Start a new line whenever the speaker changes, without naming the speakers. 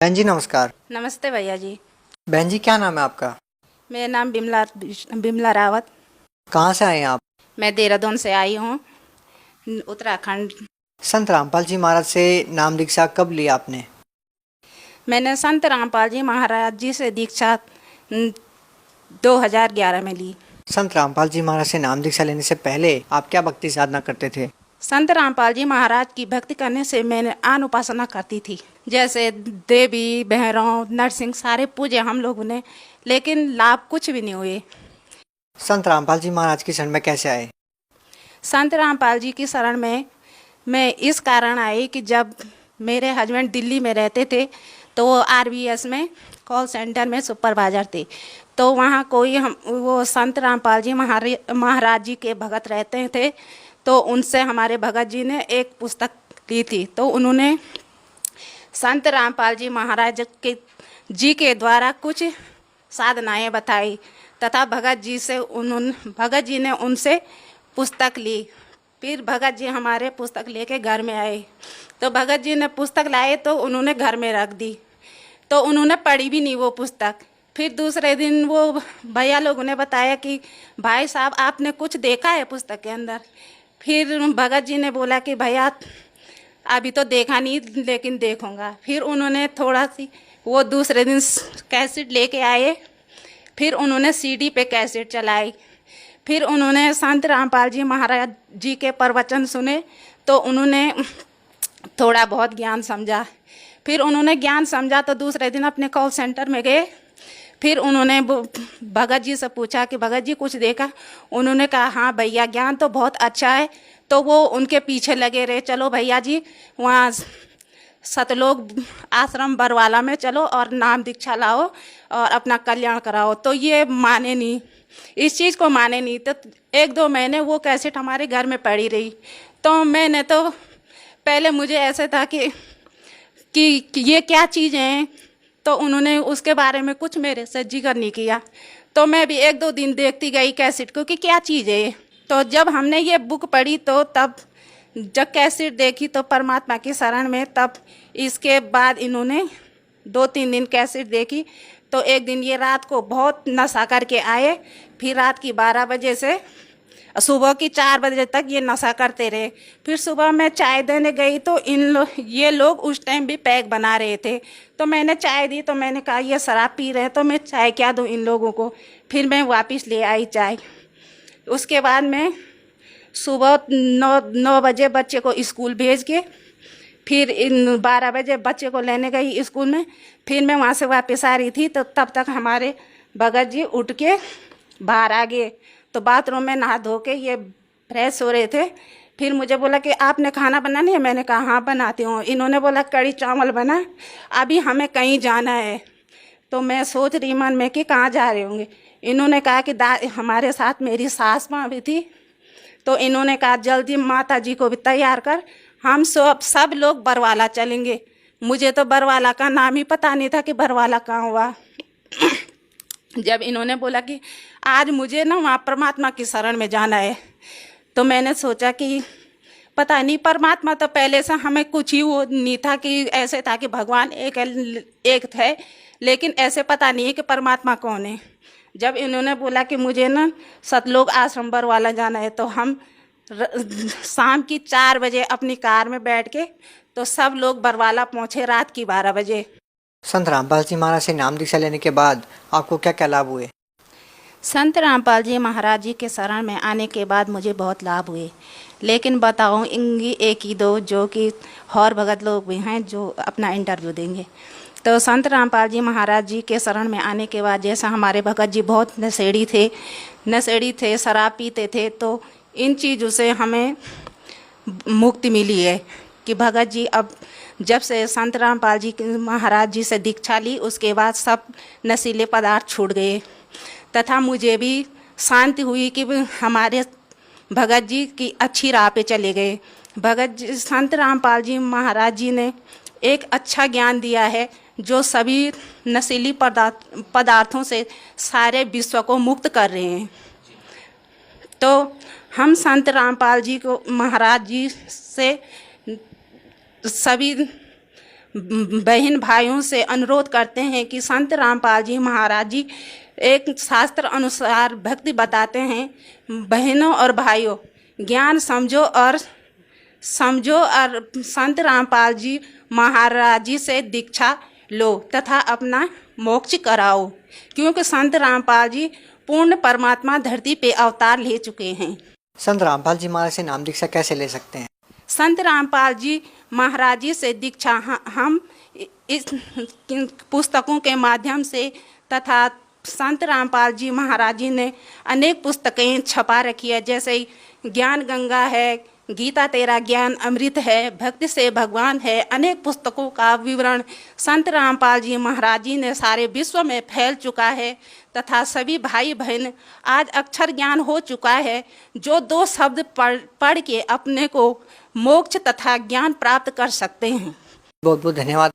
बहन जी नमस्कार।
नमस्ते भैया जी।
बहन जी क्या नाम है आपका?
मेरा नाम बिमला बिमला रावत।
कहाँ से आए हैं आप?
मैं देहरादून से आई हूँ, उत्तराखंड।
संत रामपाल जी महाराज से नाम दीक्षा कब ली आपने?
मैंने संत रामपाल जी महाराज जी से दीक्षा 2011 में ली।
संत रामपाल जी महाराज से नाम दीक्षा लेने से पहले आप क्या भक्ति साधना करते थे?
संत रामपाल जी महाराज की भक्ति करने से मैंने आन उपासना करती थी, जैसे देवी भैरव नरसिंह सारे पूजे हम लोगों ने, लेकिन लाभ कुछ भी नहीं हुए।
संत रामपाल जी महाराज की शरण में कैसे आए?
संत रामपाल जी की शरण में मैं इस कारण आई कि जब मेरे हस्बैंड दिल्ली में रहते थे तो वो आरबीएस में कॉल सेंटर में सुपरवाइजर थे। तो वहाँ कोई हम वो संत रामपाल जी महाराज जी के भगत रहते थे, तो उनसे हमारे भगत जी ने एक पुस्तक ली थी। तो उन्होंने संत रामपाल जी महाराज के द्वारा कुछ साधनाएं बताई तथा भगत जी ने उनसे पुस्तक ली। फिर भगत जी हमारे पुस्तक लेके घर में आए, तो भगत जी ने पुस्तक लाए तो उन्होंने घर में रख दी, तो उन्होंने पढ़ी भी नहीं वो पुस्तक। फिर दूसरे दिन वो भैया लोगों ने बताया कि भाई साहब आपने कुछ देखा है पुस्तक के अंदर? फिर भगत जी ने बोला कि भैया अभी तो देखा नहीं, लेकिन देखूंगा। फिर उन्होंने थोड़ा सी वो दूसरे दिन कैसेट लेके आए, फिर उन्होंने सीडी पे कैसेट चलाई। फिर उन्होंने संत रामपाल जी महाराज जी के प्रवचन सुने, तो उन्होंने थोड़ा बहुत ज्ञान समझा। फिर उन्होंने ज्ञान समझा तो दूसरे दिन अपने कॉल सेंटर में गए। फिर उन्होंने भगत जी से पूछा कि भगत जी कुछ देखा? उन्होंने कहा हाँ भैया ज्ञान तो बहुत अच्छा है। तो वो उनके पीछे लगे रहे, चलो भैया जी वहाँ सतलोक आश्रम बरवाला में चलो और नाम दीक्षा लाओ और अपना कल्याण कराओ। तो ये माने नहीं, इस चीज़ को माने नहीं। तो 1-2 महीने वो कैसेट हमारे घर में पड़ी रही। तो मैंने तो पहले मुझे ऐसे था कि ये क्या चीज़ें हैं, तो उन्होंने उसके बारे में कुछ मेरे से जिक्र नहीं किया। तो मैं भी 1-2 दिन देखती गई कैसेट को कि क्या चीज़ है ये। तो जब हमने ये बुक पढ़ी तो तब जब कैसेट देखी तो परमात्मा की शरण में, तब इसके बाद इन्होंने 2-3 दिन कैसेट देखी। तो एक दिन ये रात को बहुत नशा करके आए, फिर रात की 12 बजे से सुबह की 4 बजे तक ये नशा करते रहे। फिर सुबह मैं चाय देने गई तो ये लोग उस टाइम भी पैक बना रहे थे। तो मैंने चाय दी, तो मैंने कहा ये शराब पी रहे हैं तो मैं चाय क्या दूँ इन लोगों को। फिर मैं वापस ले आई चाय। उसके बाद मैं सुबह 9 बजे बच्चे को स्कूल भेज के फिर 12 बजे बच्चे को लेने गई स्कूल में। फिर मैं वहाँ से वापस आ रही थी तो तब तक हमारे भगत जी उठ के बाहर आ गए। तो बाथरूम में नहा धो के ये फ्रेश हो रहे थे। फिर मुझे बोला कि आपने खाना बनानी है? मैंने कहा हाँ बनाती हूँ। इन्होंने बोला कड़ी चावल बना, अभी हमें कहीं जाना है। तो मैं सोच रही मन में कि कहाँ जा रहे होंगे। इन्होंने कहा कि हमारे साथ मेरी सास माँ भी थी। तो इन्होंने कहा जल्दी माता जी को भी तैयार कर, हम सब लोग बरवाला चलेंगे। मुझे तो बरवाला का नाम ही पता नहीं था कि बरवाला कहाँ हुआ। जब इन्होंने बोला कि आज मुझे ना वहाँ परमात्मा की शरण में जाना है, तो मैंने सोचा कि पता नहीं, परमात्मा तो पहले से हमें कुछ ही वो नहीं था कि ऐसे था कि भगवान एक थे, लेकिन ऐसे पता नहीं है कि परमात्मा कौन है। जब इन्होंने बोला कि मुझे ना सतलोक आश्रम बरवाला जाना है, तो हम शाम की 4 बजे अपनी कार में बैठ के तो सब लोग बरवाला पहुँचे रात की 12 बजे।
संत रामपाल जी महाराज से नाम दीक्षा लेने के बाद आपको क्या क्या लाभ हुए?
संत रामपाल जी महाराज जी के शरण में आने के बाद मुझे बहुत लाभ हुए, लेकिन बताऊंगी एक ही दो जो कि और भगत लोग भी हैं जो अपना इंटरव्यू देंगे। तो संत रामपाल जी महाराज जी के शरण में आने के बाद, जैसा हमारे भगत जी बहुत नशेड़ी थे, शराब पीते थे, तो इन चीज़ों से हमें मुक्ति मिली है कि भगत जी अब जब से संत रामपाल जी महाराज जी से दीक्षा ली, उसके बाद सब नशीले पदार्थ छूट गए तथा मुझे भी शांति हुई कि हमारे भगत जी की अच्छी राह पे चले गए। संत रामपाल जी महाराज जी ने एक अच्छा ज्ञान दिया है जो सभी नशीली पदार्थों से सारे विश्व को मुक्त कर रहे हैं। तो हम संत रामपाल जी को महाराज जी से सभी बहन भाइयों से अनुरोध करते हैं कि संत रामपाल जी महाराज जी एक शास्त्र अनुसार भक्ति बताते हैं। बहनों और भाइयों, ज्ञान समझो और संत रामपाल जी महाराज जी से दीक्षा लो तथा अपना मोक्ष कराओ, क्योंकि संत रामपाल जी पूर्ण परमात्मा धरती पे अवतार ले चुके हैं।
संत रामपाल जी महाराज से नाम दीक्षा कैसे ले सकते हैं?
संत रामपाल जी महाराज जी से दीक्षा हम इस पुस्तकों के माध्यम से तथा संत रामपाल जी महाराज जी ने अनेक पुस्तकें छपा रखी है, जैसे ज्ञान गंगा है, गीता तेरा ज्ञान अमृत है, भक्ति से भगवान है। अनेक पुस्तकों का विवरण संत रामपाल जी महाराज जी ने सारे विश्व में फैल चुका है तथा सभी भाई बहन आज अक्षर ज्ञान हो चुका है, जो 2 शब्द पढ़ के अपने को मोक्ष तथा ज्ञान प्राप्त कर सकते हैं।
बहुत बहुत धन्यवाद।